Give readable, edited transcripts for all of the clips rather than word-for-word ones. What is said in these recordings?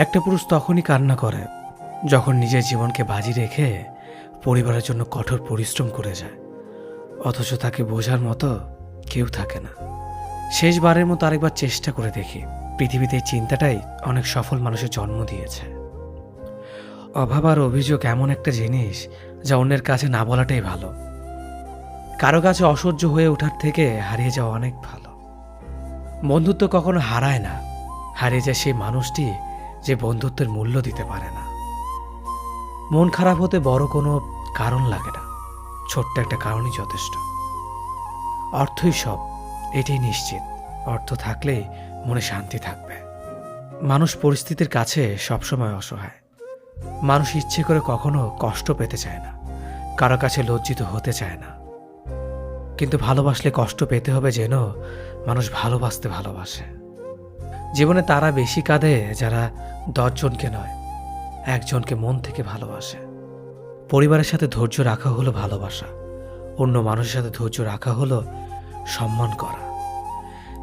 একটা পুরুষ তখনই কান্না করে যখন নিজের জীবনকে বাজি রেখে পরিবারের জন্য কঠোর পরিশ্রম করে যায়, অথচ তাকে বোঝার মতো কেউ থাকে না। শেষবারের মতো আরেকবার চেষ্টা করে দেখি। পৃথিবীতে এই চিন্তাটাই অনেক সফল মানুষের জন্ম দিয়েছে। অভাব আর অভিযোগ এমন একটা জিনিস যা অন্যের কাছে না বলাটাই ভালো। কারো কাছে অসহ্য হয়ে ওঠার থেকে হারিয়ে যাওয়া অনেক ভালো। বন্ধুত্ব কখনো হারায় না, হারিয়ে যায় সেই মানুষটি যে বন্ধুত্বের মূল্য দিতে পারে না। মন খারাপ হতে বড় কোনো কারণ লাগে না, ছোট্ট একটা কারণই যথেষ্ট। অর্থই সব, এটাই নিশ্চিত। অর্থ থাকলেই মনে শান্তি থাকবে। মানুষ পরিস্থিতির কাছে সবসময় অসহায়। মানুষ ইচ্ছে করে কখনো কষ্ট পেতে চায় না, কারো কাছে লজ্জিত হতে চায় না। কিন্তু ভালোবাসলে কষ্ট পেতে হবে যেন মানুষ ভালোবাসতে ভালোবাসে। জীবনে তারা বেশি কাঁদে যারা 10 জনকে নয়, একজনকে মন থেকে ভালোবাসে। পরিবারের সাথে ধৈর্য রাখা হলো ভালোবাসা, অন্য মানুষের সাথে ধৈর্য রাখা হলো সম্মান করা,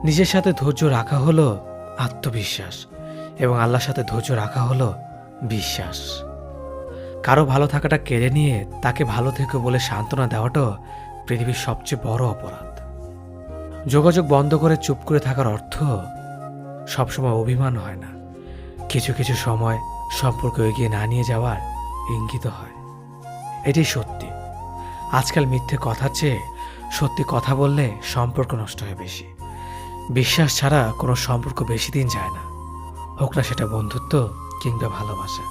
নিজের সাথে ধৈর্য রাখা হলো আত্মবিশ্বাস, এবং আল্লাহর সাথে ধৈর্য রাখা হলো বিশ্বাস। কারো ভালো থাকাটা কেড়ে নিয়ে তাকে ভালো থেকো বলে সান্ত্বনা দেওয়াটাও পৃথিবীর সবচেয়ে বড় অপরাধ। যোগাযোগ বন্ধ করে চুপ করে থাকার অর্থ সবসময় অভিমান হয় না, কিছু কিছু সময় সম্পর্ক এগিয়ে না নিয়ে যাওয়ার ইঙ্গিত হয়। এটাই সত্যি। আজকাল মিথ্যে কথার চেয়ে সত্যি কথা বললে সম্পর্ক নষ্ট হয় বেশি। বিশ্বাস ছাড়া কোনো সম্পর্ক বেশি দিন যায় না, হোক না সেটা বন্ধুত্ব কিংবা ভালোবাসা।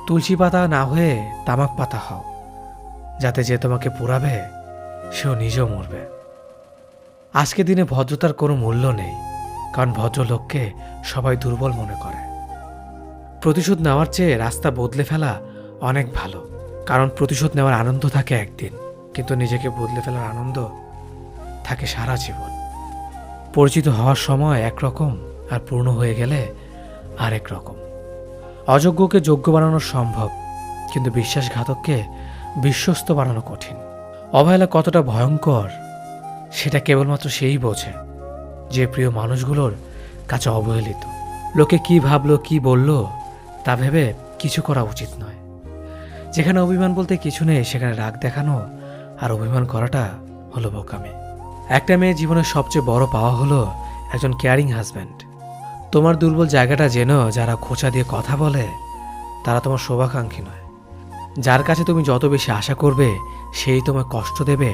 তুলসী পাতা না হয়ে তামাক পাতা হও, যাতে যে তোমাকে পুরাবে সেও নিজেও মরবে। আজকে দিনে ভদ্রতার কোনো মূল্য নেই, কারণ ভদ্রলোককে সবাই দুর্বল মনে করে। প্রতিশোধ নেওয়ার চেয়ে রাস্তা বদলে ফেলা অনেক ভালো, কারণ প্রতিশোধ নেওয়ার আনন্দ থাকে একদিন, কিন্তু নিজেকে বদলে ফেলার আনন্দ থাকে সারা জীবন। পরিচিত হওয়ার সময় একরকম, আর পূর্ণ হয়ে গেলে আরেক রকম। অযোগ্যকে যোগ্য বানানো সম্ভব, কিন্তু বিশ্বাসঘাতককে বিশ্বস্ত বানানো কঠিন। অবহেলা কতটা ভয়ঙ্কর সেটা কেবলমাত্র সেই বোঝে যে প্রিয় মানুষগুলোর কাছে অবহেলিত। লোকে কি ভাবলো কি বলল তা ভেবে কিছু করা উচিত নয়। যেখানে অভিমান বলতে কিছু নেই সেখানে রাগ দেখানো আর অভিমান করাটা হলো বোকামি। একটা মেয়ের জীবনের সবচেয়ে বড় পাওয়া হলো একজন কেয়ারিং হাজব্যান্ড। তোমার দুর্বল জায়গাটা যেন যারা খোঁচা দিয়ে কথা বলে তারা তোমার শুভাকাঙ্ক্ষী নয়। যার কাছে তুমি যত বেশি আশা করবে সেই তোমায় কষ্ট দেবে